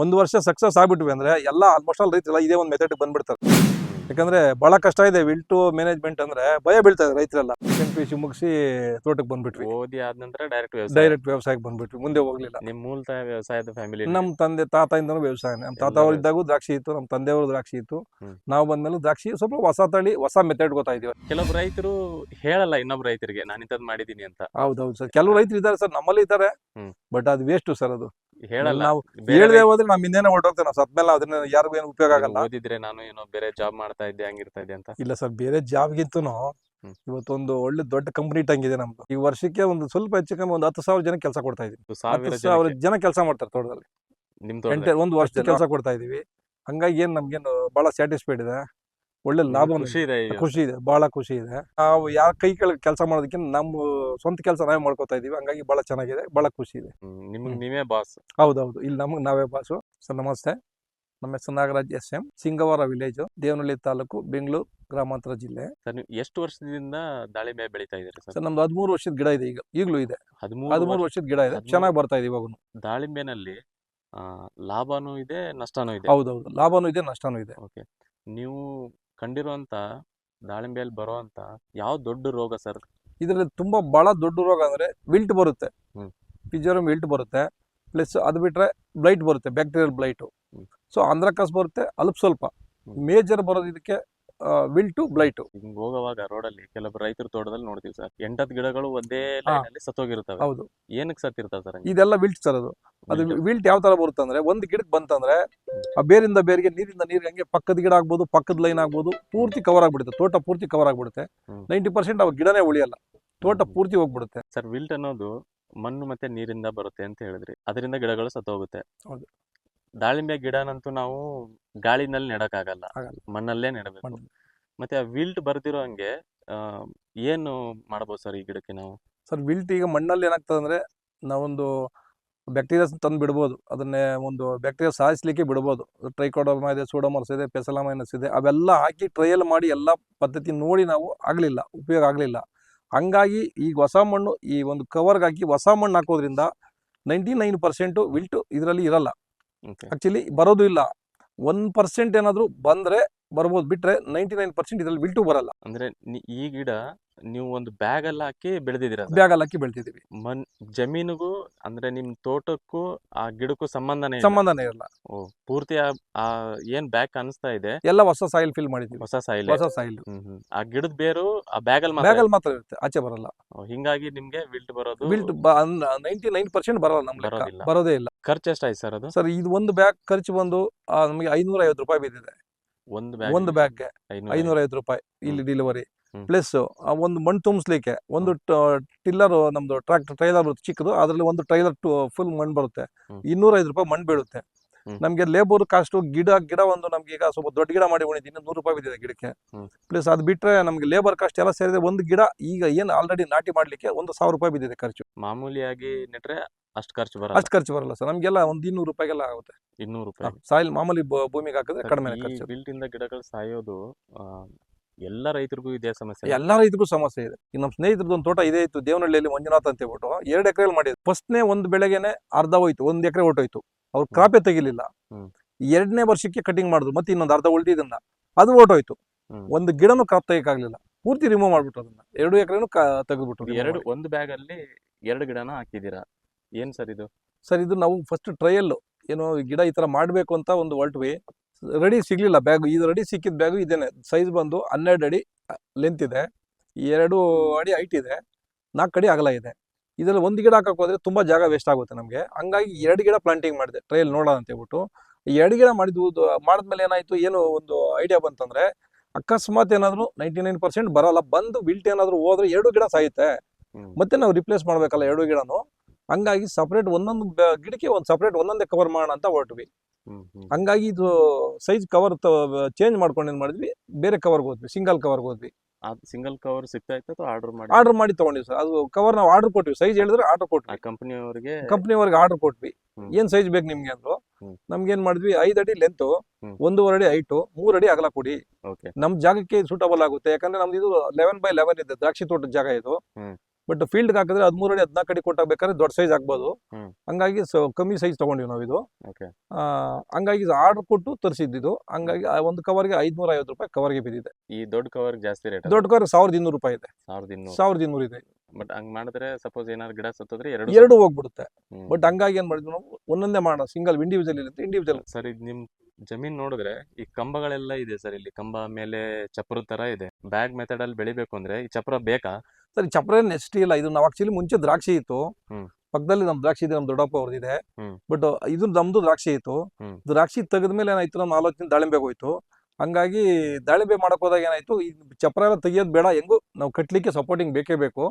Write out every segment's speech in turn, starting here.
ಒಂದು ವರ್ಷ ಸಕ್ಸಸ್ ಆಗ್ಬಿಟ್ವಿ ಅಂದ್ರೆ ಎಲ್ಲ ಆಲ್ಮೋಸ್ಟ್ ಆಲ್ ರೈತರೆಲ್ಲ ಇದೇ ಒಂದು ಮೆಥಡ್ ಬಂದ್ಬಿಡ್ತಾರೆ. ಯಾಕಂದ್ರೆ ಬಹಳ ಕಷ್ಟ ಇದೆ ವಿಲ್ಟು ಮ್ಯಾನೇಜ್ಮೆಂಟ್ ಅಂದ್ರೆ ಭಯ ಬೀಳ್ತಾ ಇದೆ ರೈತರೆಲ್ಲ. PUC ಮುಗಿಸಿ ತೋಟಕ್ಕೆ ಬಂದ್ಬಿಟ್ವಿ, ಓದಿ ಆದ ನಂತರ ಡೈರೆಕ್ಟ್ ವ್ಯವಸಾಯಕ್ಕೆ ಬಂದ್ಬಿಟ್ವಿ, ಮುಂದೆ ಹೋಗ್ಲಿಲ್ಲ. ನಿಮ್ ಮೂಲತಃ ವ್ಯವಸಾಯದ ಫ್ಯಾಮಿಲಿ? ನಮ್ಮ ತಂದೆ ತಾತದಿಂದನೂ ವ್ಯವಸಾಯ. ನಮ್ಮ ತಾತ ಅವ್ರು ಇದ್ದಾಗೂ ದ್ರಾಕ್ಷಿ ಇತ್ತು, ನಮ್ಮ ತಂದೆಯವರು ದ್ರಾಕ್ಷಿ ಇತ್ತು. ನಾವು ಬಂದ್ಮೇಲೆ ದ್ರಾಕ್ಷಿ ಸ್ವಲ್ಪ ಹೊಸ ತಳಿ ಹೊಸ ಮೆಥಡ್ ಗೊತ್ತಾಯ್ತೀವಿ. ಕೆಲವು ರೈತರು ಹೇಳಲ್ಲ ಇನ್ನೊಬ್ಬ ರೈತರಿಗೆ ನಾನು ಇಂಥದ್ದು ಮಾಡಿದೀನಿ ಅಂತ. ಹೌದೌದು ಸರ್, ಕೆಲವು ರೈತರು ಇದ್ದಾರೆ ಸರ್, ನಮ್ಮಲ್ಲಿ ಇದ್ದಾರೆ. ಬಟ್ ಅದು ವೇಸ್ಟ್ ಸರ್. ಅದು ಹೇಳಲ್ಲ. ನಾವು ಹೇಳದೆ ಹೋದ್ರೆ ನಮ್ಮ ಹಿಂದೆನೆ ಹೊರಟೋಗ್ತೇವೆ. ನಾವು ಸತ್ಮೇಲೆ ಅದನ್ನ ಯಾರಿಗೂ ಏನು ಉಪಯೋಗ ಆಗಲ್ಲ. ಓದಿದ್ರೆ ನಾನು ಏನೋ ಬೇರೆ ಜಾಬ್ ಮಾಡ್ತಾ ಇದ್ದೆ ಹಂಗಿರ್ತಾ ಇದ್ದೆ ಅಂತ? ಇಲ್ಲ ಸರ್, ಬೇರೆ ಜಾಬ್ಗಿಂತನೂ ಇವತ್ತೊಂದು ಒಳ್ಳೆ ದೊಡ್ಡ ಕಂಪನಿ ಇಟ್ಟಂಗಿದೆ ನಮ್ದು. ಈ ವರ್ಷಕ್ಕೆ ಒಂದು ಸ್ವಲ್ಪ ಹೆಚ್ಚು ಕಮ್ಮಿ ಒಂದು 10,000 ಜನ ಕೆಲಸ ಕೊಡ್ತಾ ಇದೀವಿ. 10,000 ಜನ ಕೆಲಸ ಮಾಡ್ತಾರೆ ತೋಟದಲ್ಲಿ. ಒಂದು ವರ್ಷ ಕೆಲಸ ಕೊಡ್ತಾ ಇದೀವಿ. ಹಂಗಾಗಿ ಏನ್ ನಮ್ಗೇನು ಬಹಳ ಸ್ಯಾಟಿಸ್ಫೈಡ್ ಇದೆ, ಒಳ್ಳೆ ಲಾಭ, ಖುಷಿ ಇದೆ, ಬಹಳ ಖುಷಿ ಇದೆ. ನಾವು ಯಾರ ಕೈ ಕೆಳಗೆ ಕೆಲಸ ಮಾಡೋದಕ್ಕೆ ನಮ್ಮ ಸ್ವಂತ ಕೆಲಸ ನಾವೇ ಮಾಡ್ಕೊತಾ ಇದೀವಿ. ಹಂಗಾಗಿ ಬಹಳ ಚೆನ್ನಾಗಿದೆ, ಬಹಳ ಖುಷಿ ಇದೆ. ನಿಮ್ಗೆ ನೀವೇ ಬಾಸ್? ಹೌದೌದು, ಇಲ್ಲಿ ನಮಗೆ ನಾವೇ ಬಾಸು. ಸರ್ ನಮಸ್ತೆ, ನಮ್ಮ ಹೆಸರು ನಾಗರಾಜ್ SM, ಸಿಂಗವಾರ ವಿಲೇಜ್, ದೇವನಹಳ್ಳಿ ತಾಲೂಕು, ಬೆಂಗಳೂರು ಗ್ರಾಮಾಂತರ ಜಿಲ್ಲೆ. ಸರ್ ನೀವು ಎಷ್ಟು ವರ್ಷದಿಂದ ದಾಳಿಂಬೆ ಬೆಳೀತಾ ಇದ್ದೀರಾ ಸರ್? ನಮ್ದು 13 ವರ್ಷದ ಗಿಡ ಇದೆ, ಈಗಲೂ ಇದೆ. 13 ವರ್ಷದ ಗಿಡ ಇದೆ, ಚೆನ್ನಾಗಿ ಬರ್ತಾ ಇದೆ ಇವಾಗ. ದಾಳಿಂಬೆನಲ್ಲಿ ಲಾಭನೂ ಇದೆ, ನಷ್ಟನೂ ಇದೆ? ಹೌದೌದು, ಲಾಭನೂ ಇದೆ, ನಷ್ಟನೂ ಇದೆ. ಓಕೆ, ನೀವು ಕಂಡಿರುವಂತ ದಾಳಿಂಬೆಯಲ್ಲಿ ಬರುವಂತ ಯಾವ ದೊಡ್ಡ ರೋಗ ಸರ್? ಇದರಲ್ಲಿ ತುಂಬಾ ಬಹಳ ದೊಡ್ಡ ರೋಗ ಅಂದ್ರೆ ವಿಲ್ಟ್ ಬರುತ್ತೆ, ಪಿಜೋರಿಯಂ ವಿಲ್ಟ್ ಬರುತ್ತೆ. ಪ್ಲಸ್ ಅದು ಬಿಟ್ರೆ ಬ್ಲೈಟ್ ಬರುತ್ತೆ, ಬ್ಯಾಕ್ಟೀರಿಯಲ್ ಬ್ಲೈಟು. ಸೊ ಅಂದ್ರಕಾಸ್ ಬರುತ್ತೆ, ಅಲ್ಪ ಸ್ವಲ್ಪ. ಮೇಜರ್ ಬರೋದು ಇದಕ್ಕೆ ವಿಲ್ಟು, ಬ್ಲೈಟು. ಹಿಂಗ್ ಹೋಗುವಾಗ ರೋಡಲ್ಲಿ ಕೆಲವು ರೈತರ ತೋಟದಲ್ಲಿ ನೋಡ್ತೀವಿ ಸರ್, 8 ಗಿಡಗಳು ಒಂದೇ ಲೈನ್ ಅಲ್ಲಿ ಸತ್ತೋಗಿರ್ತವೆ. ಹೌದು, ಏನಕ್ಕೆ ಸತ್ತಿರ್ತಾವೆ ಸರ್? ಇದೆಲ್ಲ ವಿಲ್ಟ್ ಸರ್. ಅದು ವಿಲ್ಟ್ ಯಾವ ತರ ಬರುತ್ತೆ ಅಂದ್ರೆ, ಒಂದು ಗಿಡಕ್ಕೆ ಬಂತಂದ್ರೆ ಆ ಬೇರಿಂದ ಬೇರಿಗೆ, ನೀರಿಂದ ನೀರಿಗೆ, ಹಂಗೆ ಪಕ್ಕದ ಗಿಡ ಆಗ್ಬೋದು, ಪಕ್ಕದ ಲೈನ್ ಆಗ್ಬೋದು, ಪೂರ್ತಿ ಕವರ್ ಆಗ್ಬಿಡುತ್ತೆ, ತೋಟ ಪೂರ್ತಿ ಕವರ್ ಆಗ್ಬಿಡುತ್ತೆ. 90% ಅವಾಗ ಗಿಡನೇ ಉಳಿಯಲ್ಲ, ತೋಟ ಪೂರ್ತಿ ಹೋಗ್ಬಿಡುತ್ತೆ. ಸರ್, ವಿಲ್ಟ್ ಅನ್ನೋದು ಮಣ್ಣು ಮತ್ತೆ ನೀರಿಂದ ಬರುತ್ತೆ ಅಂತ ಹೇಳಿದ್ರಿ, ಅದರಿಂದ ಗಿಡಗಳು ಸತ್ತೋಗುತ್ತೆ. ಹೌದು. ದಾಳಿಂಬೆ ಗಿಡನಂತೂ ನಾವು ಗಾಳಿನಲ್ಲಿ ನೆಡಕ್ಕಾಗಲ್ಲ, ಮಣ್ಣಲ್ಲೇ ನೆಡಬೇಕು. ಮತ್ತೆ ಆ ವಿಲ್ಟ್ ಬರ್ದಿರೋ ಹಂಗೆ ಏನು ಮಾಡ್ಬೋದು ಸರ್ ಈ ಗಿಡಕ್ಕೆ ನಾವು? ಸರ್, ವಿಲ್ಟ್ ಈಗ ಮಣ್ಣಲ್ಲಿ ಏನಾಗ್ತದೆ ಅಂದ್ರೆ, ನಾವೊಂದು ಬ್ಯಾಕ್ಟೀರಿಯಾಸ್ ತಂದು ಬಿಡ್ಬೋದು, ಅದನ್ನೇ ಒಂದು ಬ್ಯಾಕ್ಟೀರಿಯಾ ಸಾಯಿಸ್ಲಿಕ್ಕೆ ಬಿಡ್ಬೋದು. ಟ್ರೈಕೋಡರ್ಮಾ ಇದೆ, ಸೂಡೋಮೋನಾಸ್ ಇದೆ, ಪೆಸಲಮೈನಸ್ ಇದೆ, ಅವೆಲ್ಲ ಹಾಕಿ ಟ್ರಯಲ್ ಮಾಡಿ ಎಲ್ಲ ಪದ್ಧತಿ ನೋಡಿ ನಾವು ಆಗ್ಲಿಲ್ಲ, ಉಪಯೋಗ ಆಗಲಿಲ್ಲ. ಹಂಗಾಗಿ ಈಗ ಹೊಸ ಮಣ್ಣು ಈ ಒಂದು ಕವರ್ಗೆ ಹಾಕಿ ಹೊಸ ಮಣ್ಣು ಹಾಕೋದ್ರಿಂದ 99% ವಿಲ್ಟು ಇದರಲ್ಲಿ ಇರಲ್ಲ. ಆಕ್ಚುಲಿ ಬರೋದು ಇಲ್ಲ. 1% ಏನಾದ್ರು ಬಂದ್ರೆ ಬರ್ಬೋದು, ಬಿಟ್ರೆ 99% ಇದ್ರಲ್ಲಿ ವಿಲ್ಟು ಬರಲ್ಲ. ಅಂದ್ರೆ ಈ ಗಿಡ ನೀವು ಒಂದು ಬ್ಯಾಗ್ ಅಲ್ಲಿ ಹಾಕಿ ಬೆಳೆದಿದ್ದೀರಾ? ಬ್ಯಾಗ್ ಅಲ್ಲಿ ಹಾಕಿ ಬೆಳೆದಿದ್ದೀವಿ. ಜಮೀನಿಗೂ ಅಂದ್ರೆ ನಿಮ್ ತೋಟಕ್ಕೂ ಆ ಗಿಡಕ್ಕೂ ಸಂಬಂಧನೇ ಇರಲ್ಲ. ಪೂರ್ತಿ ಏನ್ ಬ್ಯಾಗ್ ಕಾಣಿಸ್ತಾ ಇದೆ ಎಲ್ಲ ಹೊಸ ಸಾಯಿಲ್ ಫಿಲ್ ಮಾಡಿದ್ದೀವಿ. ಹೊಸ ಸಾಯಿಲ್. ಆ ಗಿಡದ ಬೇರು ಆ ಬ್ಯಾಗ್ ಅಲ್ಲಿ ಮಾತ್ರ ಇರುತ್ತೆ, ಆಚೆ ಬರಲ್ಲ. ಹಿಂಗಾಗಿ ನಿಮ್ಗೆ ವಿಲ್ಟ್ ಬರೋದು? ವಿಲ್ಟ್ 99% ಬರಲ್ಲ, ನಮ್ಗೆ ಬರೋದೇ ಇಲ್ಲ. ಖರ್ಚು ಎಷ್ಟಾಯ್ತು ಸರ್ ಅದು? ಸರ್, ಇದು ಒಂದು ಬ್ಯಾಗ್ ಖರ್ಚು ಬಂದು ನಮಗೆ 550 ರೂಪಾಯಿ ಬಿದ್ದಿದೆ. ಒಂದು ಬ್ಯಾಗ್ಗೆ 550 ರೂಪಾಯಿ ಇಲ್ಲಿ ಡೆಲಿವರಿ. ಪ್ಲಸ್ ಒಂದು ಮಣ್ಣು ತುಂಬಿಸ್ಲಿಕ್ಕೆ ಒಂದು ಟಿಲ್ಲರ್, ನಮ್ದು ಟ್ರೈಲರ್ ಚಿಕ್ಕದು, ಅದ್ರಲ್ಲಿ ಒಂದು ಟ್ರೈಲರ್ ಫುಲ್ ಮಣ್ಣು ಬರುತ್ತೆ. 205 ರೂಪಾಯಿ ಮಣ್ಣು ಬೀಳುತ್ತೆ. ನಮ್ಗೆ ಲೇಬರ್ ಕಾಸ್ಟ್, ಗಿಡ ಒಂದು ನಮ್ಗೆ ಈಗ ಸ್ವಲ್ಪ ದೊಡ್ಡ ಗಿಡ ಮಾಡಿ ಉಳಿದೀನಿ, 100 ರೂಪಾಯಿ ಬಿದ್ದಿದೆ ಗಿಡಕ್ಕೆ. ಪ್ಲಸ್ ಅದು ಬಿಟ್ರೆ ನಮ್ಗೆ ಲೇಬರ್ ಕಾಸ್ಟ್ ಎಲ್ಲ ಸೇರಿದೆ, ಒಂದು ಗಿಡ ಈಗ ಏನು ಆಲ್ರೆಡಿ ನಾಟಿ ಮಾಡ್ಲಿಕ್ಕೆ 1,000 ರೂಪಾಯಿ ಬಿದ್ದಿದೆ ಖರ್ಚು. ಮಾಮೂಲಿಯಾಗಿ ನೆಟ್ರೆ ಅಷ್ಟು ಖರ್ಚು ಬರಲ್ಲ ಸರ್, ನಮ್ಗೆಲ್ಲ ಒಂದು 200 ರೂಪಾಯಿಗೆಲ್ಲ ಆಗುತ್ತೆ. 200 ರೂಪಾಯಿ ಸಾಯಿಲ್ ಮಾಮೂಲಿ ಭೂಮಿಗೆ ಹಾಕಿದ್ರೆ ಕಡಿಮೆ ಖರ್ಚು. ವಿಲ್ಟ್ ಇಂದ ಗಿಡಗಳು ಸಾಯೋದು ಎಲ್ಲ ರೈತರಿಗೂ ಇದೇ ಸಮಸ್ಯೆ? ಎಲ್ಲ ರೈತರಿಗೂ ಸಮಸ್ಯೆ ಇದೆ. ನಮ್ಮ ಸ್ನೇಹಿತರದ್ದು ಒಂದು ತೋಟ ಇದೇ ಇತ್ತು, ದೇವನಹಳ್ಳಿಯಲ್ಲಿ, ಮಂಜುನಾಥ್ ಅಂತ ಹೇಳ್ಬಿಟ್ಟು 2 ಎಕರೆಯಲ್ಲಿ ಮಾಡಿದ್ರು. ಫಸ್ಟ್ನೇ ಒಂದು ಬೆಳೆಗೆನೆ ಅರ್ಧ ಹೋಯ್ತು, 1 ಎಕರೆ ಹೊಟ್ಟೋಯ್ತು. ಅವ್ರು ಕ್ರಾಪೇ ತೆಗಿಲಿಲ್ಲ. 2ನೇ ವರ್ಷಕ್ಕೆ ಕಟಿಂಗ್ ಮಾಡಿದ್ರು, ಮತ್ತೆ ಇನ್ನೊಂದು ಅರ್ಧ ಉಳಿದಿದ್ದನ್ನ ಅದು ಹೊಟ್ಟೋಯ್ತು. ಒಂದು ಗಿಡನು ಕ್ರಾಪ್ ತೆಗಿಯಕ್ಕಾಗ್ಲಿಲ್ಲ, ಪೂರ್ತಿ ರಿಮೂವ್ ಮಾಡ್ಬಿಟ್ಟು ಅದನ್ನ 2 ಎಕರೆನು ತೆಗೆದ್ಬಿಟ್ಟು. ಒಂದು ಬ್ಯಾಗ್ ಅಲ್ಲಿ 2 ಗಿಡನ ಹಾಕಿದೀರಾ? ಏನ್ ಸರ್ ಇದು? ಸರ್, ಇದು ನಾವು ಫಸ್ಟ್ ಟ್ರಯಲ್ ಏನೋ ಗಿಡ ಈ ತರ ಮಾಡ್ಬೇಕು ಅಂತ ಒಂದು ಹೊರಟ್ವಿ. ರೆಡಿ ಸಿಗ್ಲಿಲ್ಲ ಬ್ಯಾಗ್. ಇದು ರೆಡಿ ಸಿಕ್ಕಿದ ಬ್ಯಾಗು ಇದೇನೆ. ಸೈಜ್ ಬಂದು 12 ಅಡಿ ಲೆಂತ್ ಇದೆ, 2 ಅಡಿ ಹೈಟ್ ಇದೆ, 4 ಅಡಿ ಅಗಲ ಇದೆ. ಇದರಲ್ಲಿ ಒಂದು ಗಿಡ ಹಾಕಕ್ ಹೋದ್ರೆ ತುಂಬಾ ಜಾಗ ವೇಸ್ಟ್ ಆಗುತ್ತೆ ನಮ್ಗೆ. ಹಂಗಾಗಿ 2 ಗಿಡ ಪ್ಲಾಂಟಿಂಗ್ ಮಾಡಿದೆ, ಟ್ರಯಲ್ ನೋಡೋಣ ಅಂತ ಹೇಳ್ಬಿಟ್ಟು. 2 ಗಿಡ ಮಾಡಿದ್ಮೇಲೆ ಏನಾಯ್ತು, ಏನು ಒಂದು ಐಡಿಯಾ ಬಂತಂದ್ರೆ, ಅಕಸ್ಮಾತ್ ಏನಾದ್ರು 99% ಬರಲ್ಲ, ಬಂದು ವಿಲ್ಟ್ ಏನಾದ್ರು ಹೋದ್ರೆ 2 ಗಿಡ ಸಾಯುತ್ತೆ, ಮತ್ತೆ ನಾವು ರಿಪ್ಲೇಸ್ ಮಾಡ್ಬೇಕಲ್ಲ 2 ಗಿಡನು. ಹಂಗಾಗಿ ಸಪರೇಟ್ ಒಂದೊಂದು ಗಿಡಕ್ಕೆ ಒಂದು ಸಪರೇಟ್ ಒಂದೊಂದೇ ಕವರ್ ಮಾಡೋಣ ಅಂತ ಹೊರಟ್ವಿ. ಹಂಗಾಗಿ ಇದು ಸೈಜ್ ಕವರ್ ಚೇಂಜ್ ಮಾಡ್ಕೊಂಡು ಏನ್ ಮಾಡಿದ್ವಿ, ಬೇರೆ ಕವರ್ಗೆ ಹೋದ್ವಿ, ಸಿಂಗಲ್ ಕವರ್ಗೆ ಹೋದ್ವಿ. ಸಿಂಗಲ್ ಕವರ್ ಸಿಗ್ತಾ ಇತ್ತು, ಆರ್ಡರ್ ಮಾಡಿ ತಗೊಂಡಿವಿ ಸರ್. ಅದು ಕವರ್ ನಾವು ಆರ್ಡರ್ ಕೊಟ್ವಿ, ಸೈಜ್ ಹೇಳಿದ್ರೆ ಆರ್ಡರ್ ಕೊಟ್ವಿ. ಕಂಪನಿಯವರಿಗೆ ಆರ್ಡರ್ ಕೊಟ್ವಿ, ಏನ್ ಸೈಜ್ ಬೇಕು ನಿಮ್ಗೆ ಅಂದ್ರು. ನಮ್ಗೆ ಏನ್ ಮಾಡಿದ್ವಿ, 5 ಅಡಿ ಲೆಂತ್, 1.5 ಅಡಿ ಹೈಟ್, 3 ಅಡಿ ಅಗಲ ಕೊಡಿ, ನಮ್ ಜಾಗಕ್ಕೆ ಸೂಟಬಲ್ ಆಗುತ್ತೆ. ಯಾಕಂದ್ರೆ ನಮ್ದು ಇದು 11 by 11 ಇದೆ, ದ್ರಾಕ್ಷಿ ತೋಟದ ಜಾಗ ಇದು. ಬಟ್ ಫೀಲ್ಡ್ಗೆ ಹಾಕಿದ್ರೆ 13 ಅಡಿ 14 ಅಡಿ ಕೊಟ್ಟಾಗಬೇಕಾದ್ರೆ ದೊಡ್ಡ ಸೈಜ್ ಆಗ್ಬೋದು. ಹ್ಮ್. ಹಂಗಾಗಿ ಕಮ್ಮಿ ಸೈಜ್ ತಗೊಂಡಿವಿ ನಾವು ಇದು. ಓಕೆ. ಹಂಗಾಗಿ ಆರ್ಡರ್ ಕೊಟ್ಟು ತರಿಸಿದ್ದು. ಹಂಗಾಗಿ ಆ ಒಂದು ಕವರ್ಗೆ 550 ರೂಪಾಯಿ ಕವರ್ಗೆ ಬಿದ್ದಿದೆ. ಈ ದೊಡ್ಡ ಕವರ್ ಜಾಸ್ತಿ ರೇಟ್ ದೊಡ್ಡ ಕವರ್ 1200 ರೂಪಾಯಿ ಇದೆ. 1200. 1200 ಇದೆ. ಬಟ್ ಹಂಗ್ ಮಾಡಿದ್ರೆ ಸಪೋಸ್ ಏನಾದ್ರು ಗಿಡ ಸತ್ತೋದ್ರೆ ಎರಡು ಹೋಗ್ಬಿಡುತ್ತೆ. ಬಟ್ ಹಂಗಾಗಿ ಏನ್ ಮಾಡಿದ್ವಿ ನಾವು ಒಂದೊಂದೇ ಮಾಡೋಣ, ಸಿಂಗಲ್ ಇಂಡಿವಿಜುವಲ್. ಸರ್ ಇದು ನಿಮ್ ಜಮೀನ್ ನೋಡಿದ್ರೆ ಈ ಕಂಬಗಳೆಲ್ಲ ಇದೆ ಸರ್, ಇಲ್ಲಿ ಕಂಬ ಮೇಲೆ ಚಪ್ರ ತರ ಇದೆ. ಬ್ಯಾಗ್ ಮೆಥಡ್ ಅಲ್ಲಿ ಬೆಳಿಬೇಕು ಅಂದ್ರೆ ಈ ಚಪ್ರ ಬೇಕಾ? ಸರ್ ಚಪ್ರ ನೆಕ್ಸ್ಟ್ ಇಲ್ಲ. ಇದು ನಾವು ಆಕ್ಚುಲಿ ಮುಂಚೆ ದ್ರಾಕ್ಷಿ ಇತ್ತು. ಹ್ಮ್. ಪಕ್ಕದಲ್ಲಿ ನಮ್ ದ್ರಾಕ್ಷಿ ಇದೆ, ನಮ್ ದೊಡ್ಡಪ್ಪ ಅವ್ರದಿದೆ. ಹ್ಮ್. ಬಟ್ ಇದು ನಮ್ದು ದ್ರಾಕ್ಷಿ ಇತ್ತು. ಹ್ಮ್. ದ್ರಾಕ್ಷಿ ತೆಗೆದ್ಮೇಲೆ ಏನಾಯ್ತು, ನಮ್ಮ ಆಲೋಚನೆ ದಾಳಿಂಬೆಗೆ ಹೋಯ್ತು. ಹಂಗಾಗಿ ದಾಳಿಂಬೆ ಮಾಡಕ್ ಹೋದಾಗ ಏನಾಯ್ತು, ಈ ಚಪ್ರ ಎಲ್ಲ ತೆಗಿಯೋದು ಬೇಡ, ಹೆಂಗು ನಾವು ಕಟ್ಲಿಕ್ಕೆ ಸಪೋರ್ಟಿಂಗ್ ಬೇಕೇ ಬೇಕು.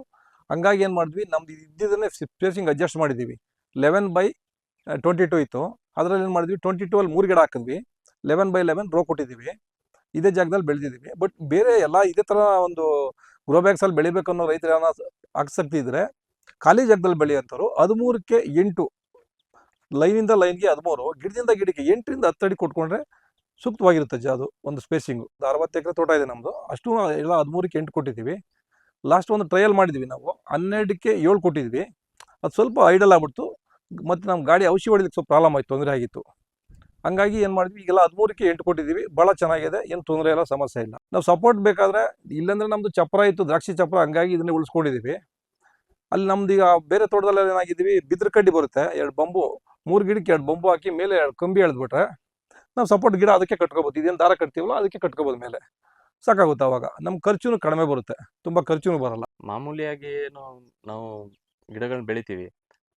ಹಂಗಾಗಿ ಏನ್ ಮಾಡಿದ್ವಿ, ನಮ್ದು ಇದ್ದಿದ್ದನ್ನೇ ಸ್ಪೇಸಿಂಗ್ ಅಡ್ಜಸ್ಟ್ ಮಾಡಿದೀವಿ. 11/22 ಇತ್ತು. ಅದ್ರಲ್ಲಿ ಏನ್ ಮಾಡಿದ್ವಿ, 22 ಅಲ್ಲಿ 3 ಗಿಡ ಹಾಕಿದ್ವಿ. 11/11 ರೋ ಕೊಟ್ಟಿದ್ದೀವಿ. ಇದೇ ಜಾಗದಲ್ಲಿ ಬೆಳೆದಿದ್ದೀವಿ. ಬಟ್ ಬೇರೆ ಎಲ್ಲ ಇದೇ ತರ ಒಂದು ಗ್ರೋ ಬ್ಯಾಗ್ಸ್ ಅಲ್ಲಿ ಬೆಳಿಬೇಕು ಅನ್ನೋ ರೈತರ ಆಸಕ್ತಿ ಇದ್ರೆ ಖಾಲಿ ಜಾಗದಲ್ಲಿ ಬೆಳೆಯುವಂಥವ್ರು 13ಕ್ಕೆ 8 ಲೈನಿಂದ ಲೈನ್ಗೆ 13, ಗಿಡದಿಂದ ಗಿಡಕ್ಕೆ 8ರಿಂದ 10 ಅಡಿ ಕೊಟ್ಕೊಂಡ್ರೆ ಸೂಕ್ತವಾಗಿರುತ್ತೆ ಅದು ಒಂದು ಸ್ಪೇಸಿಂಗು. 60 ಎಕರೆ ತೋಟ ಇದೆ ನಮ್ದು. ಅಷ್ಟು ಎಲ್ಲ 13ಕ್ಕೆ 8 ಕೊಟ್ಟಿದ್ದೀವಿ. ಲಾಸ್ಟ್ ಒಂದು ಟ್ರಯಲ್ ಮಾಡಿದ್ವಿ ನಾವು, 12ಕ್ಕೆ 7 ಕೊಟ್ಟಿದ್ವಿ. ಅದು ಸ್ವಲ್ಪ ಐಡಲ್ ಆಗ್ಬಿಡ್ತು. ಮತ್ತೆ ನಮ್ಮ ಗಾಡಿ ಔಷಧಿ ಹೊಡಿಲಿಕ್ಕೆ ಸ್ವಲ್ಪ ಪ್ರಾಬ್ಲಮ್ ಆಯ್ತು, ತೊಂದರೆ ಆಗಿತ್ತು. ಹಂಗಾಗಿ ಏನ್ ಮಾಡಿದ್ವಿ, ಈಗೆಲ್ಲ 13ಕ್ಕೆ 8 ಕೊಟ್ಟಿದ್ದೀವಿ. ಬಹಳ ಚೆನ್ನಾಗಿದೆ, ಏನು ತೊಂದರೆ ಇಲ್ಲ, ಸಮಸ್ಯೆ ಇಲ್ಲ. ನಾವು ಸಪೋರ್ಟ್ ಬೇಕಾದ್ರೆ, ಇಲ್ಲಾಂದ್ರೆ ನಮ್ದು ಚಪ್ರ ಇತ್ತು, ದ್ರಾಕ್ಷಿ ಚಪ್ರ, ಹಂಗಾಗಿ ಇದನ್ನೇ ಉಳಿಸ್ಕೊಂಡಿದ್ದೀವಿ. ಅಲ್ಲಿ ನಮ್ದು ಈಗ ಬೇರೆ ತೋಟದಲ್ಲಿ ಏನಾಗಿದ್ದೀವಿ, ಬಿದ್ರ ಕಡ್ಡಿ ಬರುತ್ತೆ, 2 ಬಂಬು, 3 ಗಿಡಕ್ಕೆ 2 ಬಂಬು ಹಾಕಿ ಮೇಲೆ 2 ಕಂಬಿ ಎಳೆದ್ಬಿಟ್ರೆ ನಾವು ಸಪೋರ್ಟ್ ಗಿಡ ಅದಕ್ಕೆ ಕಟ್ಕೋಬೋದು. ಇದೇನು ದಾರ ಕಟ್ತೀವಲ್ಲ ಅದಕ್ಕೆ ಕಟ್ಕೋಬೋದು, ಮೇಲೆ ಸಾಕಾಗುತ್ತೆ. ಅವಾಗ ನಮ್ಮ ಖರ್ಚುನು ಕಡಿಮೆ ಬರುತ್ತೆ, ತುಂಬಾ ಖರ್ಚುನು ಬರಲ್ಲ. ಮಾಮೂಲಿಯಾಗಿ ಏನು ನಾವು ಗಿಡಗಳನ್ನ ಬೆಳಿತೀವಿ,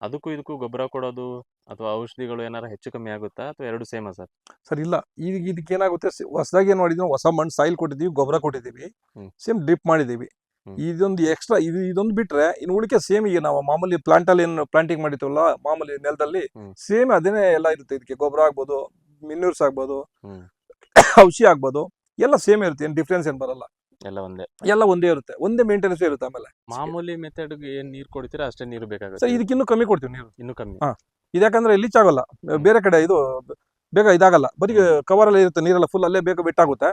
ಅದಕ್ಕೂ ಇದಕ್ಕೂ ಗೊಬ್ಬರ ಕೊಡೋದು ಅಥವಾ ಔಷಧಿಗಳು ಏನಾರ ಹೆಚ್ಚು ಕಮ್ಮಿ ಆಗುತ್ತಾ ಅಥವಾ ಎರಡು ಸೇಮಾ ಸರ್? ಸರ್ ಇಲ್ಲ, ಈಗ ಇದಕ್ಕೆ ಏನಾಗುತ್ತೆ, ಹೊಸದಾಗಿ ಏನ್ ಮಾಡಿದ್ವಿ, ಹೊಸ ಮಣ್ಣು ಸಾಯಿಲ್ ಕೊಟ್ಟಿದ್ದೀವಿ, ಗೊಬ್ಬರ ಕೊಟ್ಟಿದ್ದೀವಿ, ಸೇಮ್ ಡ್ರಿಪ್ ಮಾಡಿದ್ದೀವಿ. ಇದೊಂದು ಎಕ್ಸ್ಟ್ರಾ ಇದೊಂದು ಬಿಟ್ರೆ ಇನ್ನು ಉಳಿಕೆ ಸೇಮ್. ಈಗ ನಾವು ಮಾಮೂಲಿ ಪ್ಲಾಂಟಲ್ಲಿ ಏನು ಪ್ಲಾಂಟಿಂಗ್ ಮಾಡಿರ್ತೀವಲ್ಲ, ಮಾಮೂಲಿ ನೆಲದಲ್ಲಿ ಸೇಮ್ ಅದೇನೆ ಎಲ್ಲ ಇರುತ್ತೆ. ಇದಕ್ಕೆ ಗೊಬ್ಬರ ಆಗ್ಬೋದು, ಮಿನ್ಯೂರ್ಸ್ ಆಗ್ಬೋದು, ಔಷಧಿ ಆಗ್ಬೋದು, ಎಲ್ಲ ಸೇಮ್ ಇರುತ್ತೆ. ಏನು ಡಿಫ್ರೆನ್ಸ್ ಏನು ಬರಲ್ಲ, ಎಲ್ಲ ಒಂದೇ ಇರುತ್ತೆ, ಒಂದೇ ಮೇಂಟೆನೆನ್ಸ್ ಇರುತ್ತೆ. ಆಮೇಲೆ ಮಾಮೂಲಿ ಮೆಥಡ್ ಏನ್ ನೀರು ಕೊಡ್ತೀರಾ ಅಷ್ಟೇ ನೀರು ಬೇಕಾಗುತ್ತೆ ಸರ್. ಇದಕ್ಕಿನ್ನೂ ಕಮ್ಮಿ ಕೊಡ್ತೀವಿ ನೀರು, ಇನ್ನೂ ಕಮ್ಮಿ. ಇದ್ಯಾಕಂದ್ರೆ ಲೀಚ್ ಆಗಲ್ಲ, ಬೇರೆ ಕಡೆ ಇದು ಬೇಗ ಇದಾಗಲ್ಲ. ಬರೀ ಕವರ್ ಅಲ್ಲಿ ಇರುತ್ತೆ, ನೀರೆಲ್ಲ ಫುಲ್ ಅಲ್ಲೇ ಬೇಗ ಬೆಟ್ಟಾಗುತ್ತೆ.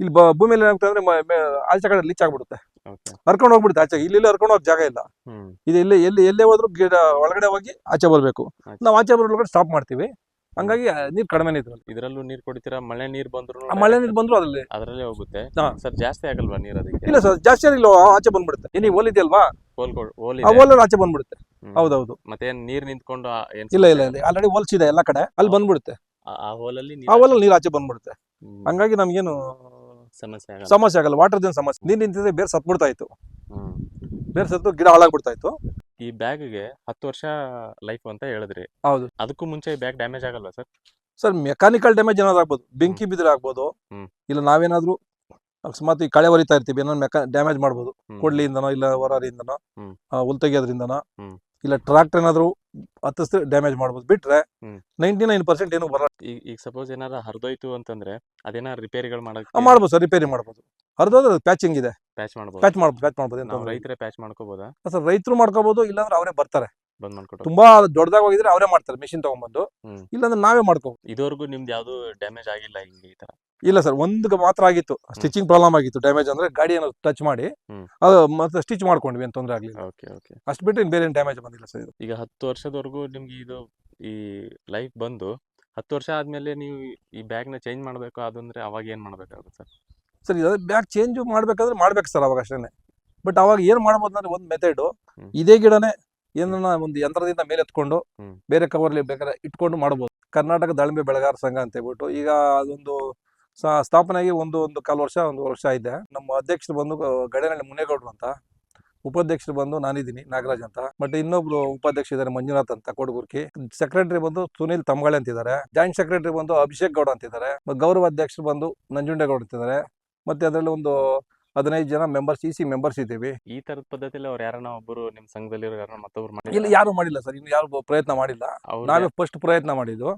ಇಲ್ಲಿ ಭೂಮಿಯಲ್ಲಿ ಏನಾಗುತ್ತೆ ಅಂದ್ರೆ ಆಚೆ ಕಡೆ ಲೀಚ್ ಆಗ್ಬಿಡುತ್ತೆ, ಹರ್ಕೊಂಡು ಹೋಗ್ಬಿಡುತ್ತೆ ಆಚೆ. ಇಲ್ಲಿ ಹರ್ಕೊಂಡು ಹೋಗಕ್ ಜಾಗ ಇಲ್ಲ. ಇದು ಎಲ್ಲೇ ಹೋದ್ರು ಗಿಡ ಒಳಗಡೆ ಹೋಗಿ ಆಚೆ ಬರ್ಬೇಕು. ನಾವು ಆಚೆ ಬರೋಳಗಡೆ ಸ್ಟಾಪ್ ಮಾಡ್ತೀವಿ. ಹಂಗಾಗಿ ನೀರ್ ಕಡಿಮೆ ಇದರಲ್ಲೂ ನೀರ್ ಕೊಡ್ತೀರಾ? ಮಳೆ ನೀರ್ ಬಂದ್ರು ಅದರಲ್ಲೇ ಹೋಗುತ್ತೆ ಸರ್. ಜಾಸ್ತಿ ಆಗಲ್ವಾ ನೀರ್ ಅದಕ್ಕೆ? ಇಲ್ಲ ಸರ್, ಜಾಸ್ತಿ ಇಲ್ಲ, ಆಚೆ ಬಂದ್ಬಿಡುತ್ತೆ. ನೀವು ಹೋಲ್ ಇದೆಯಲ್ವಾ, ಹೋಲ್ ಆಚೆ ಬಂದ್ಬಿಡುತ್ತೆ. ಹೌದೌದು. ಮತ್ತೆ ನೀರ್ ನಿಂತ್ಕೊಂಡು ಇಲ್ಲ ಆಲ್ರೆಡಿ ಹೋಲ್ಸ್ ಇದೆ ಎಲ್ಲ ಕಡೆ, ಅಲ್ಲಿ ಬಂದ್ಬಿಡುತ್ತೆ. ಆ ಹೋಲಲ್ಲಿ ನೀರ್ ಆಚೆ ಬಂದ್ಬಿಡುತ್ತೆ. ಹಂಗಾಗಿ ನಮ್ಗೇನು ಸಮಸ್ಯೆ ಆಗಲ್ಲ. ವಾಟರ್ ಸಮಸ್ಯೆ. ನೀರ್ ನಿಂತಿದ್ರೆ ಬೇರೆ ಸತ್ಬಿಡ್ತಾ ಇತ್ತು, ಬೇರೆ ಸತ್ತು ಗಿಡ ಹಾಳಾಗ್ಬಿಡ್ತಾ ಇತ್ತು. ಈ ಬ್ಯಾಗ್ಗೆ 10 ವರ್ಷ ಲೈಫ್ ಅಂತ ಹೇಳಿದ್ರಿ. ಹೌದು. ಅದಕ್ಕೂ ಮುಂಚೆ ಈ ಬ್ಯಾಗ್ ಡ್ಯಾಮೇಜ್ ಆಗಲ್ವಾ ಸರ್? ಸರ್ ಮೆಕ್ಯಾನಿಕಲ್ ಡ್ಯಾಮೇಜ್ ಏನಾದ್ರು ಆಗ್ಬೋದು, ಬೆಂಕಿ ಬಿದ್ರೆ ಆಗ್ಬೋದು, ಇಲ್ಲ ನಾವೇನಾದ್ರೂ ಅಕಸ್ಮಾತ್ ಈ ಕಳೆ ಹೊರಿತಾ ಇರ್ತೀವಿ, ಏನೋ ಡ್ಯಾಮೇಜ್ ಮಾಡ್ಬೋದು. ಕೊಡ್ಲಿಯಿಂದನೋ ಇಲ್ಲ ಹೊರರಿಂದನೋ, ಹುಲ್ ತೆಗಿಯೋದ್ರಿಂದನೋ, ಇಲ್ಲ ಟ್ರಾಕ್ಟರ್ ಏನಾದ್ರು ಹತ್ತಿಸಿದ್ರೆ ಡ್ಯಾಮೇಜ್ ಮಾಡ್ಬೋದು. ಬಿಟ್ರೆ 99% ಏನು ಬರಲ್ಲ. ಈಗ ಸಪೋಸ್ ಏನಾರ ಹರಿದೋಯ್ತು ಅಂತಂದ್ರೆ ಅದೇನಾರ ರಿಪೇರಿಗಳು ಮಾಡ್ಬೋದು ಸರ್, ರಿಪೇರಿ ಮಾಡ್ಬೋದು. ಹರಿದೋದ್ರೆ ಪ್ಯಾಚಿಂಗ್ ಇದೆ, ಪ್ಯಾಚ್ ಮಾಡ್ಬೋದು. ರೈತರೇ ಪ್ಯಾಚ್ ಮಾಡ್ಕೋಬೋದಾ ಸರ್? ರೈತರು ಮಾಡ್ಕೋಬಹುದು, ಇಲ್ಲಾಂದ್ರೆ ಅವರೇ ಬರ್ತಾರೆ, ಬಂದ್ ಮಾಡ್ಕೊಟ್ಟು. ತುಂಬಾ ದೊಡ್ಡದಾಗಿ ಹೋಗಿದ್ರೆ ಅವರೇ ಮಾಡ್ತಾರೆ, ಮೆಷಿನ್ ತಗೊಂಡ್ಬಂದು. ಇಲ್ಲಾಂದ್ರೆ ನಾವೇ ಮಾಡ್ಕೋಬಹುದು. ಇದುವರೆಗೂ ನಿಮ್ದು ಯಾವ್ದು ಡ್ಯಾಮೇಜ್ ಆಗಿಲ್ಲ ಹಿಂಗೆ ಈ ತರ? ಇಲ್ಲ ಸರ್, ಒಂದು ಮಾತ್ರ ಆಗಿತ್ತು, ಸ್ಟಿಚಿಂಗ್ ಪ್ರಾಬ್ಲಮ್ ಆಗಿತ್ತು. ಡ್ಯಾಮೇಜ್ ಅಂದ್ರೆ ಗಾಡಿ ಏನಾದ್ರು ಟಚ್ ಮಾಡಿ ಅದು ಮತ್ತೆ ಸ್ಟಿಚ್ ಮಾಡ್ಕೊಂಡ್ವಿ, ಏನು ತೊಂದರೆ ಆಗ್ಲಿಲ್ಲ. ಅಷ್ಟು ಬಿಟ್ಟರೆ ಬೇರೆ ಡ್ಯಾಮೇಜ್ ಬಂದಿಲ್ಲ ಸರ್. ಈಗ 10 ವರ್ಷದವರೆಗೂ ನಿಮ್ಗೆ ಇದು ಈ ಲೈಫ್ ಬಂದು 10 ವರ್ಷ ಆದ್ಮೇಲೆ ನೀವು ಈ ಬ್ಯಾಗ್ ನ ಚೇಂಜ್ ಮಾಡ್ಬೇಕು ಅದಂದ್ರೆ ಅವಾಗ ಏನ್ ಮಾಡ್ಬೇಕಾಗುತ್ತೆ ಸರ್? ಸರ್ ಇದು ಬ್ಯಾಗ್ ಚೇಂಜ್ ಮಾಡ್ಬೇಕಾದ್ರೆ ಮಾಡ್ಬೇಕು ಸರ್, ಅವಾಗ ಅಷ್ಟೇನೆ. ಬಟ್ ಅವಾಗ ಏನ್ ಮಾಡ್ಬೋದು ಅಂದ್ರೆ, ಒಂದು ಮೆಥಡ್, ಇದೇ ಗಿಡನೇ ಏನನ್ನ ಒಂದು ಯಂತ್ರದಿಂದ ಮೇಲೆ ಎತ್ಕೊಂಡು ಬೇರೆ ಕವರ್ಲಿ ಬೇಕಾದ್ರೆ ಇಟ್ಕೊಂಡು ಮಾಡ್ಬೋದು. ಕರ್ನಾಟಕ ದಾಳಿಂಬೆ ಬೆಳೆಗಾರ ಸಂಘ ಅಂತ ಹೇಳ್ಬಿಟ್ಟು ಈಗ ಅದೊಂದು ಸ್ಥಾಪನೆಯಾಗಿ ಒಂದು 1 ವರ್ಷ ಇದೆ. ನಮ್ಮ ಅಧ್ಯಕ್ಷರು ಬಂದು ಗಡೇನಹಳ್ಳಿ ಮುನೇಗೌಡರು ಅಂತ, ಉಪಾಧ್ಯಕ್ಷರು ಬಂದು ನಾನಿದ್ದೀನಿ, ನಾಗರಾಜ್ ಅಂತ. ಬಟ್ ಇನ್ನೊಬ್ರು ಉಪಾಧ್ಯಕ್ಷ ಇದ್ದಾರೆ, ಮಂಜುನಾಥ್ ಅಂತ, ಕೊಡಗುರ್ಕಿ. ಸೆಕ್ರೆಟರಿ ಬಂದು ಸುನೀಲ್ ತಮ್ಗಾಳೆ ಅಂತಿದ್ದಾರೆ. ಜಾಯಿಂಟ್ ಸೆಕ್ರೆಟರಿ ಬಂದು ಅಭಿಷೇಕ್ ಗೌಡ ಅಂತಿದ್ದಾರೆ. ಗೌರವ ಅಧ್ಯಕ್ಷರು ಬಂದು ನಂಜುಂಡೇಗೌಡ ಅಂತಿದ್ದಾರೆ. ಮತ್ತೆ ಅದರಲ್ಲಿ ಒಂದು 15 ಜನ ಮೆಂಬರ್ಸ್, EC ಮೆಂಬರ್ಸ್ ಇದ್ದೀವಿ. ಈ ತರದ ಪದ್ಧತಿಯಲ್ಲಿ ಅವ್ರು ಯಾರನ್ನ ಒಬ್ಬರು ನಿಮ್ ಸಂಘದಲ್ಲಿರೋ ಯಾರನ್ನ ಮತ್ತೊಬ್ರು ಇಲ್ಲ, ಯಾರು ಮಾಡಿಲ್ಲ ಸರ್, ಇನ್ನು ಯಾರು ಪ್ರಯತ್ನ ಮಾಡಿಲ್ಲ. ನಾವೇ ಫಸ್ಟ್ ಪ್ರಯತ್ನ ಮಾಡಿದ್ದು.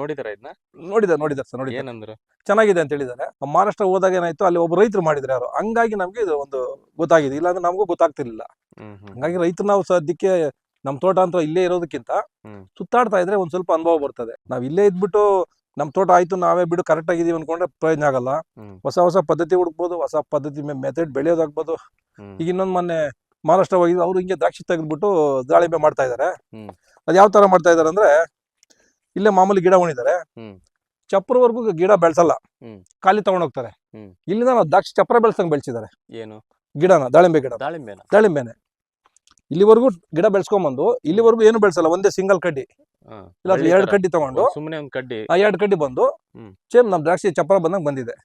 ನೋಡಿದಾರೆ ಇದನ್ನ? ನೋಡಿದಾರೆ ಸರ್. ಏನಂದ್ರು? ಚೆನ್ನಾಗಿದೆ ಅಂತ ಹೇಳಿದ್ದಾರೆ. ಮಹಾರಾಷ್ಟ್ರ ಹೋದಾಗ ಏನಾಯ್ತು, ಅಲ್ಲಿ ಒಬ್ಬ ರೈತರು ಮಾಡಿದ್ರೆ ಯಾರು, ಹಂಗಾಗಿ ನಮ್ಗೆ ಇದು ಒಂದು ಗೊತ್ತಾಗಿದೆ. ಇಲ್ಲಾಂದ್ರೆ ನಮಗೂ ಗೊತ್ತಾಗ್ತಿರ್ಲಿಲ್ಲ. ಹಂಗಾಗಿ ರೈತರು ನಾವು ಸದ್ಯಕ್ಕೆ ನಮ್ ತೋಟ ಅಂತ ಇಲ್ಲೇ ಇರೋದಕ್ಕಿಂತ ಸುತ್ತಾಡ್ತಾ ಇದ್ರೆ ಒಂದ್ ಸ್ವಲ್ಪ ಅನುಭವ ಬರ್ತದೆ. ನಾವ್ ಇಲ್ಲೇ ಇದ್ಬಿಟ್ಟು ನಮ್ ತೋಟ ಆಯ್ತು ನಾವೇ ಬಿಡು ಕರೆಕ್ಟ್ ಆಗಿದೀವಿ ಅನ್ಕೊಂಡ್ರೆ ಪ್ರಯೋಜನ ಆಗಲ್ಲ. ಹೊಸ ಪದ್ಧತಿ ಹುಡುಕ್ಬೋದು, ಹೊಸ ಪದ್ಧತಿ ಮೆಥಡ್ ಬೆಳೆಯೋದಾಗ್ಬೋದು. ಈಗ ಇನ್ನೊಂದ್ ಮೊನ್ನೆ ಮಹಾರಾಷ್ಟ್ರ ಹೋಗಿದ್ವಿ, ಅವ್ರು ಹಿಂಗೆ ದ್ರಾಕ್ಷಿ ತೆಗೆದ್ಬಿಟ್ಟು ದಾಳಿಂಬೆ ಮಾಡ್ತಾ ಇದ್ದಾರೆ. ಹ್ಮ್. ಅದು ಯಾವ ತರ ಮಾಡ್ತಾ ಇದಾರೆ ಅಂದ್ರೆ, ಇಲ್ಲೇ ಮಾಮೂಲಿ ಗಿಡ ಉಣಿದ್ದಾರೆ, ಹ್ಮ್. ಚಪ್ರವರೆಗೂ ಗಿಡ ಬೆಳೆಸಲ್ಲ, ಹ್ಮ್. ಖಾಲಿ ತಗೊಂಡೋಗ್ತಾರೆ. ಹ್ಮ್. ಇಲ್ಲಿಂದ ನಾವು ದ್ರಾಕ್ಷಿ ಚಪ್ರ ಬೆಳೆಸಂಗ್ ಬೆಳೆಸಿದ್ದಾರೆ ಏನು ಗಿಡನ, ದಾಳಿಂಬೆ ಗಿಡ, ದಾಳಿಂಬೆನ? ದಾಳಿಂಬೆನೆ ಇಲ್ಲಿವರೆಗೂ ಗಿಡ ಬೆಳೆಸ್ಕೊಂಡ್ಬಂದು ಇಲ್ಲಿವರೆಗೂ ಏನು ಬೆಳೆಸಲ್ಲ, ಒಂದೇ ಸಿಂಗಲ್ ಕಡ್ಡಿ ಇಲ್ಲ ಬಳ್ಳಿ 2 ತರ. ಕಡ್ಡಿ ತಗೊಂಡು ಸುಮ್ನೆ ಒಂದ್ ಕಡ್ಡಿ 2 ಕಡ್ಡಿ ಬಂದು ಹ್ಮ್. ಸೇಮ್ ನಮ್ ದ್ರಾಕ್ಷಿ ಚಪ್ರ ಬಂದಂಗ್ ಬಂದಿದೆ.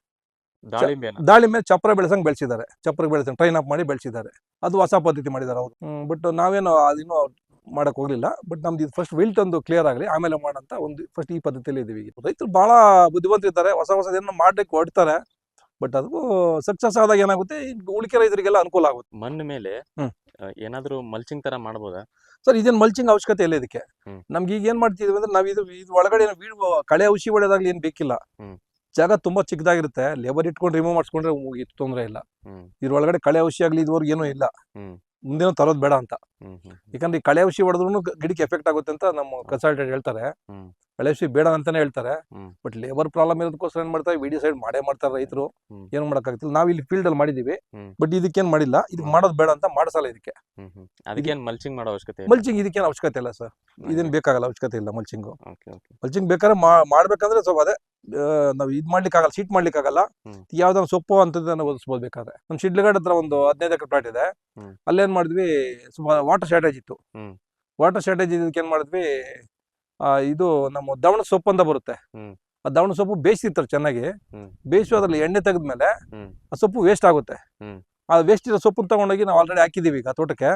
ದಾಳಿಂಬೆನ? ದಾಳಿಂಬೆ ಚಪ್ರ ಬೆಳೆಸಂಗ್ ಬೆಳೆಸಿದ್ದಾರೆ, ಚಪ್ರ ಬೆಳೆಸಂಗ್ ಟ್ರೈನ್ ಅಪ್ ಮಾಡಿ ಬೆಳೆಸಿದ್ದಾರೆ. ಅದು ಹೊಸ ಪದ್ಧತಿ ಮಾಡಿದ್ದಾರೆ ಅವರು. ಬಟ್ ನಾವೇನು ಅದಿನ್ನೂ ಮಾಡಕ್ ಹೋಗ್ಲಿಲ್ಲ. ಬಟ್ ನಮ್ದು ಇದು ಫಸ್ಟ್ ವಿಲ್ಟ್ ಒಂದು ಕ್ಲಿಯರ್ ಆಗಲಿ, ಆಮೇಲೆ ಮಾಡೋಂತ ಒಂದು ಫಸ್ಟ್ ಈ ಪದ್ಧತಿಯಲ್ಲಿ ಇದೀವಿ. ರೈತರು ಬಹಳ ಬುದ್ಧಿವಂತರಿದ್ದಾರೆ, ಹೊಸ ಹೊಸದೇನೋ ಮಾಡ್ಲಿಕ್ಕೆ ಹೊಡ್ತಾರೆ. ಬಟ್ ಅದು ಸಕ್ಸಸ್ ಆದಾಗ ಏನಾಗುತ್ತೆ, ಉಳಿಕೆ ರೈತರಿಗೆಲ್ಲ ಅನುಕೂಲ ಆಗುತ್ತೆ. ಮಣ್ಣು ಮೇಲೆ ಏನಾದ್ರೂ ಮಲ್ಚಿಂಗ್ ತರ ಮಾಡ್ಬೋದಾ ಸರ್? ಇದೇನು ಮಲ್ಚಿಂಗ್ ಅವಶ್ಯಕತೆ ಇಲ್ಲ ಇದಕ್ಕೆ. ನಮ್ಗೆ ಈಗ ಏನ್ ಮಾಡ್ತಿದ್ವಿ ಅಂದ್ರೆ, ನಾವು ಇದು ಒಳಗಡೆ ಕಳೆ ಔಷಧಿ ಹೊಡೆದಾಗ್ಲಿ ಏನ್ ಬೇಕಿಲ್ಲ. ಜಾಗ ತುಂಬಾ ಚಿಕ್ಕದಾಗಿರುತ್ತೆ, ಲೇಬರ್ ಇಟ್ಕೊಂಡು ರಿಮೂವ್ ಮಾಡಿಸ್ಕೊಂಡ್ರೆ ಮುಗೀತು, ತೊಂದರೆ ಇಲ್ಲ. ಇದ್ರೊಳಗಡೆ ಕಳೆ ಔಷಧಿ ಆಗ್ಲಿ ಇದುವರೆಗೂ ಏನೂ ಇಲ್ಲ, ಮುಂದೇನು ತರೋದು ಬೇಡ ಅಂತ. ಯಾಕಂದ್ರೆ ಈ ಕಳೆ ಔಷಧಿ ಹೊಡೆದ್ರು ಗಿಡಕ್ಕೆ ಎಫೆಕ್ಟ್ ಆಗುತ್ತೆ ಅಂತ ನಮ್ಮ ಕನ್ಸಲ್ಟೆಂಟ್ ಹೇಳ್ತಾರೆ. ಕಳೆ ಔಷಧಿ ಬೇಡ ಅಂತಾನೆ ಹೇಳ್ತಾರೆ. ಬಟ್ ಲೇಬರ್ ಪ್ರಾಬ್ಲಮ್ ಇರೋದಕ್ಕೋಸ್ಕರ ಏನ್ ಮಾಡ್ತಾರೆ, ವಿಡಿ ಸೈಡ್ ಮಾಡೇ ಮಾಡ್ತಾರೆ ರೈತರು. ಏನು ಮಾಡಕ್ಕಾಗತ್ತಿಲ್ಲ. ನಾವು ಇಲ್ಲಿ ಫೀಲ್ಡ್ ಅಲ್ಲಿ ಮಾಡಿದೀವಿ, ಬಟ್ ಇದಕ್ಕೇನ್ ಮಾಡಿಲ್ಲ, ಇದಕ್ಕೆ ಮಾಡೋದು ಬೇಡ ಅಂತ ಮಾಡಿಸಲ್ಲ ಇದಕ್ಕೆ. ಅದಕ್ಕೇನ್ ಮಲ್ಚಿಂಗ್ ಮಾಡೋ ಅವಶ್ಯಕತೆ? ಮಲ್ಚಿಂಗ್ ಇದಕ್ಕೇನು ಅವಶ್ಯಕತೆ ಇಲ್ಲ ಸರ್, ಇದೇನು ಬೇಕಾಗಲ್ಲ, ಅವಶ್ಯಕತೆ ಇಲ್ಲ ಮಲ್ಚಿಂಗು. ಮಲ್ಚಿಂಗ್ ಬೇಕಾದ್ರೆ ಮಾಡ್ಬೇಕಂದ್ರೆ ಸ್ವಲ್ಪ ಅದೇ ನಾವು ಇದ್ ಮಾಡ್ಲಿಕ್ಕಾಗಲ್ಲ, ಶೀಟ್ ಮಾಡ್ಲಿಕ್ಕಾಗಲ್ಲ. ಯಾವ್ದಾದ್ರು ಸೊಪ್ಪು ಅಂತದನ್ನ ಒದಿಸ್ಬೋದು ಬೇಕಾದ್ರೆ. ನಮ್ಮ ಶಿಡ್ಲಘಾಟ್ ಹತ್ರ ಒಂದು 15 ಎಕರೆ ಪ್ಲಾಟ್ ಇದೆ, ಅಲ್ಲೇನ್ ಮಾಡಿದ್ವಿ, ವಾಟರ್ ಶಾರ್ಟೇಜ್ ಇತ್ತು. ವಾಟರ್ ಶಾರ್ಟೇಜ್ ಇದಕ್ಕೆ ಏನ್ ಮಾಡಿದ್ವಿ, ಇದು ನಮ್ಮ ದವಣ ಸೊಪ್ಪು ಅಂತ ಬರುತ್ತೆ, ಆ ದವಣ ಸೊಪ್ಪು ಬೇಯಿಸಿರ್ತಾರೆ ಚೆನ್ನಾಗಿ, ಬೇಯಿಸಿ ಅದ್ರಲ್ಲಿ ಎಣ್ಣೆ ತೆಗೆದ್ಮೇಲೆ ಆ ಸೊಪ್ಪು ವೇಸ್ಟ್ ಆಗುತ್ತೆ. ಆ ವೇಸ್ಟ್ ಇರೋ ಸೊಪ್ಪು ತಗೊಂಡೋಗಿ ನಾವು ಆಲ್ರೆಡಿ ಹಾಕಿದೀವಿ ಈಗ ತೋಟಕ್ಕೆ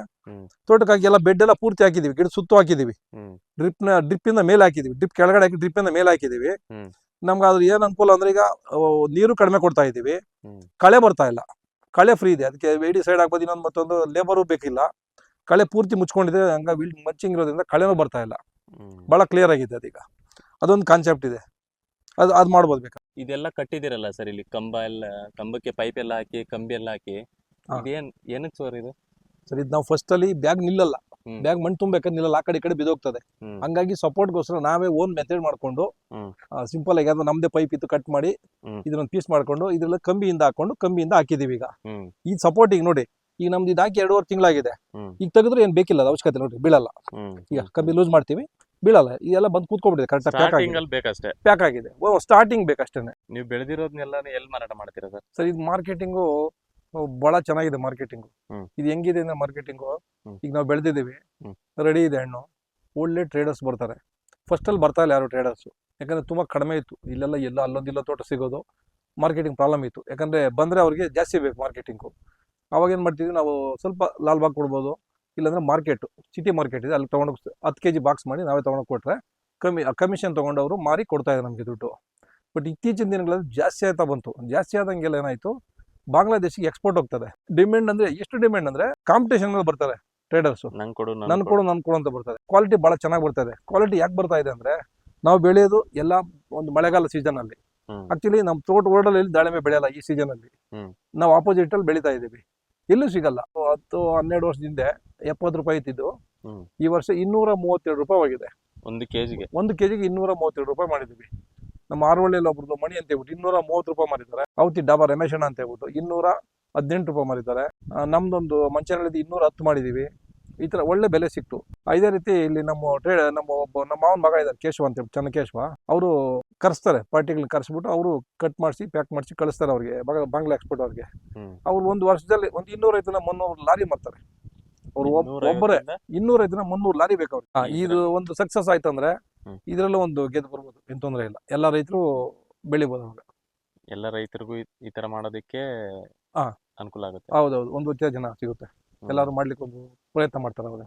ಹಾಕಿ ಎಲ್ಲ ಬೆಡ್ ಎಲ್ಲ ಪೂರ್ತಿ ಹಾಕಿದೀವಿ, ಗಿಡ ಸುತ್ತು ಹಾಕಿದೀವಿ, ಡ್ರಿಪ್ ಇಂದ ಮೇಲೆ ಹಾಕಿದೀವಿ, ಡ್ರಿಪ್ ಕೆಳಗಡೆ ಹಾಕಿ ಡ್ರಿಪ್ ಇಂದ ಮೇಲೆ ಹಾಕಿದೀವಿ. ನಮ್ಗೆ ಅದ್ರ ಏನ್ ಅನುಕೂಲ ಅಂದ್ರೆ, ಈಗ ನೀರು ಕಡಿಮೆ ಕೊಡ್ತಾ ಇದೀವಿ, ಕಳೆ ಬರ್ತಾ ಇಲ್ಲ, ಕಳೆ ಫ್ರೀ ಇದೆ. ಅದಕ್ಕೆ ವೇಡಿ ಸೈಡ್ ಹಾಕ್ಬೋದು, ಇನ್ನೊಂದು ಮತ್ತೊಂದು ಲೇಬರು ಬೇಕಿಲ್ಲ, ಕಳೆ ಪೂರ್ತಿ ಮುಚ್ಕೊಂಡಿದೆ. ಹಂಗ ಮಚ್ಚಿಂಗ್ ಇರೋದ್ರಿಂದ ಕಳೆನೂ ಬರ್ತಾ ಇಲ್ಲ, ಬಹಳ ಕ್ಲಿಯರ್ ಆಗಿದೆ ಅದೀಗ. ಅದೊಂದು ಕಾನ್ಸೆಪ್ಟ್ ಇದೆ, ಅದು ಮಾಡ್ಬೋದು ಬೇಕಾ. ಇದೆಲ್ಲ ಕಟ್ಟಿದಿರಲ್ಲ ಸರ್, ಇಲ್ಲಿ ಕಂಬಕ್ಕೆ ಪೈಪ್ ಎಲ್ಲ ಹಾಕಿ, ಕಂಬಿ ಎಲ್ಲ ಹಾಕಿ, ಏನಕ್ಕೆ ಸರ್ ಇದು? ಸರ್, ಇದು ನಾವು ಫಸ್ಟ್ ಅಲ್ಲಿ ಬ್ಯಾಗ್ ನಿಲ್ಲಲ್ಲ, ಬ್ಯಾಗ್ ಮಣ್ಣು ತುಂಬಬೇಕಾದ್ರೆ ನಿಲ್ಲಲ್ಲ, ಆ ಕಡೆ ಈ ಕಡೆ ಬಿದ್ದೋಗ್ತದೆ. ಹಂಗಾಗಿ ಸಪೋರ್ಟ್ಗೋಸ್ಕರ ನಾವೇ ಓನ್ ಮೆಥಡ್ ಮಾಡ್ಕೊಂಡು, ಸಿಂಪಲ್ ಆಗಿ ಅದು ನಮ್ದೇ ಪೈಪ್ ಇತ್ತು, ಕಟ್ ಮಾಡಿ ಇದನ್ನ ಪೀಸ್ ಮಾಡ್ಕೊಂಡು ಇದ್ರಲ್ಲಿ ಕಂಬಿಯಿಂದ ಹಾಕೊಂಡು ಕಂಬಿಯಿಂದ ಹಾಕಿದೀವಿ. ಈಗ ಈ ಸಪೋರ್ಟ್ ಈಗ ನೋಡಿ, ಈಗ ನಮ್ದು ಇದು ಹಾಕಿ 2.5 ತಿಂಗಳಾಗಿದೆ. ಈಗ ತೆಗೆದ್ರೆ ಏನ್ ಬೇಕಿಲ್ಲ, ಅದು ಅವಶ್ಯಕತೆ ನೋಡಿ, ಬೀಳಲ್ಲ. ಈಗ ಕಂಬಿ ಲೂಸ್ ಮಾಡ್ತೀವಿ, ಬೀಳಲ್ಲ, ಇದೆಲ್ಲ ಬಂದು ಕೂತ್ಕೊಂಡ್ಬಿಟ್ಟಿದೆ ಕರೆಕ್ಟ್ ಪ್ಯಾಕ್ ಆಗಿದೆ. ಸ್ಟಾರ್ಟಿಂಗ್ ಬೇಕಷ್ಟೇನೆ. ನೀವು ಬೆಳೆದಿರೋದನ್ನೆಲ್ಲ ಎಲ್ಲಿ ಮಾರಾಟ ಮಾಡ್ತೀರಾ ಸರ್? ಸರ್, ಇದು ಮಾರ್ಕೆಟಿಂಗು ಬಹಳ ಚೆನ್ನಾಗಿದೆ. ಮಾರ್ಕೆಟಿಂಗು ಇದು ಹೆಂಗಿದೆ ಅಂದ್ರೆ, ಮಾರ್ಕೆಟಿಂಗು ಈಗ ನಾವು ಬೆಳೆದಿದ್ದೀವಿ, ರೆಡಿ ಇದೆ ಹಣ್ಣು, ಒಳ್ಳೆ ಟ್ರೇಡರ್ಸ್ ಬರ್ತಾರೆ. ಫಸ್ಟ್ ಅಲ್ಲಿ ಬರ್ತಾ ಇಲ್ಲ ಯಾರು ಟ್ರೇಡರ್ಸ್, ಯಾಕಂದ್ರೆ ತುಂಬಾ ಕಡಿಮೆ ಇತ್ತು. ಇಲ್ಲೆಲ್ಲ ಅಲ್ಲೊಂದಿಲ್ಲ ತೋಟ ಸಿಗೋದು, ಮಾರ್ಕೆಟಿಂಗ್ ಪ್ರಾಬ್ಲಮ್ ಇತ್ತು. ಯಾಕಂದ್ರೆ ಬಂದ್ರೆ ಅವ್ರಿಗೆ ಜಾಸ್ತಿ ಬೇಕು ಮಾರ್ಕೆಟಿಂಗು. ಅವಾಗ ಏನ್ ಮಾಡ್ತಿದ್ವಿ ನಾವು, ಸ್ವಲ್ಪ ಲಾಲ್ಬಾಗ್ ಕೊಡ್ಬೋದು, ಇಲ್ಲಾಂದ್ರೆ ಮಾರ್ಕೆಟ್, ಸಿಟಿ ಮಾರ್ಕೆಟ್ ಇದೆ, ಅಲ್ಲಿ ತಗೊಂಡೋಗಿ 10 kg ಬಾಕ್ಸ್ ಮಾಡಿ ನಾವೇ ತಗೊಂಡೋಗಿ ಕೊಟ್ರೆ ಕಮಿಷನ್ ತಗೊಂಡವರು ಮಾರಿ ಕೊಡ್ತಾ ಇದ್ದಾರೆ ನಮಗೆ ದುಡ್ಡು. ಬಟ್ ಇತ್ತೀಚಿನ ದಿನಗಳಲ್ಲಿ ಜಾಸ್ತಿ ಆಯ್ತಾ ಬಂತು. ಜಾಸ್ತಿ ಆದಂಗೆಲ್ಲ ಏನಾಯ್ತು, ಬಾಂಗ್ಲಾದೇಶಿಗೆ ಎಕ್ಸ್ಪೋರ್ಟ್ ಹೋಗ್ತದೆ. ಡಿಮ್ಯಾಂಡ್ ಅಂದ್ರೆ ಎಷ್ಟು ಡಿಮ್ಯಾಂಡ್ ಅಂದ್ರೆ, ಕಾಂಪಿಟೇಷನ್ ಮೇಲೆ ಬರ್ತಾರೆ ಟ್ರೇಡರ್ಸ್, ನನ್ ಕೊಡು ಅಂತ ಬರ್ತಾರೆ. ಕ್ವಾಲಿಟಿ ಬಹಳ ಚೆನ್ನಾಗಿ ಬರ್ತದೆ. ಕ್ವಾಲಿಟಿ ಯಾಕೆ ಬರ್ತಾ ಇದೆ ಅಂದ್ರೆ, ನಾವು ಬೆಳೆಯೋದು ಎಲ್ಲ ಒಂದು ಮಳೆಗಾಲ ಸೀಸನ್ ಅಲ್ಲಿ. ಆಕ್ಚುಲಿ ನಮ್ಮ ತೋಟ ಓಡಲ್ಲಿ ದಾಳಿಂಬೆ ಬೆಳೆಯಲ್ಲ ಈ ಸೀಸನ್ ಅಲ್ಲಿ, ನಾವು ಆಪೋಸಿಟ್ ಅಲ್ಲಿ ಬೆಳೀತಾ ಇದೀವಿ, ಎಲ್ಲೂ ಸಿಗಲ್ಲ. 10-12 ವರ್ಷದಿಂದ 70 ರೂಪಾಯಿ ಇತ್ತಿದ್ದು, ಈ ವರ್ಷ 232 ರೂಪಾಯಿ ಆಗಿದೆ. 1 kgಗೆ 232 ರೂಪಾಯಿ ಮಾಡಿದೀವಿ. ನಮ್ಮ ಆರ್ವಳ್ಳಿಯಲ್ಲಿ ಒಬ್ರದ್ದು ಮಣಿ ಅಂತ ಹೇಳ್ಬಿಟ್ಟು 230 ರೂಪಾಯಿ ಮಾರಿದ್ದಾರೆ. ಔತಿ ಡಾಬಾ ರಮೇಶಣ್ಣ ಅಂತ ಹೇಳ್ಬಿಟ್ಟು 218 ರೂಪಾಯಿ ಮಾರಿದ್ದಾರೆ. ನಮ್ದೊಂದು ಮಂಚನಹಳ್ಳಿ 210 ಮಾಡಿದೀವಿ. ಈ ತರ ಒಳ್ಳೆ ಬೆಲೆ ಸಿಕ್ತು. ಇದೇ ರೀತಿ ಇಲ್ಲಿ ನಮ್ಮ ಮಾವನ ಮಗ ಇದ್ದಾರೆ, ಕೇಶವ ಅಂತ ಹೇಳಿ, ಚನ್ನಕೇಶವ, ಅವರು ಕರೆಸ್ತಾರೆ, ಪಾರ್ಟಿಗಳು ಕರೆಸ್ಬಿಟ್ಟು ಅವರು ಕಟ್ ಮಾಡಿಸಿ ಪ್ಯಾಕ್ ಮಾಡಿಸಿ ಕಳಿಸ್ತಾರೆ ಅವ್ರಿಗೆ, ಬಾಂಗ್ಲಾ ಎಕ್ಸ್ಪೋರ್ಟ್ ಅವ್ರಿಗೆ. ಅವ್ರು ಒಂದು ವರ್ಷದಲ್ಲಿ ಒಂದು 250-300 ಲಾರಿ ಮಾಡ್ತಾರೆ. ಅವ್ರು ಒಬ್ಬರೇ 250-300 ಲಾರಿ ಬೇಕು ಅವ್ರಿಗೆ. ಇದು ಒಂದು ಸಕ್ಸಸ್ ಆಯ್ತಂದ್ರೆ ಇದ್ರಲ್ಲೂ ಒಂದು ಗೆದ್ದು ಬರ್ಬೋದು, ಏನ್ ತೊಂದರೆ ಇಲ್ಲ. ಎಲ್ಲಾ ರೈತರು ಬೆಳಿಬೋದು ಅವಾಗ. ಎಲ್ಲ ರೈತರಿಗೂ ಈ ತರ ಮಾಡೋದಕ್ಕೆ ಅನುಕೂಲ ಆಗುತ್ತೆ. ಹೌದೌದು, ಒಂದು ಉತ್ತೇಜನ ಸಿಗುತ್ತೆ. ಎಲ್ಲರೂ ಮಾಡ್ಲಿಕ್ಕೆ ಒಂದು ಪ್ರಯತ್ನ ಮಾಡ್ತಾರೆ ಅವಾಗ.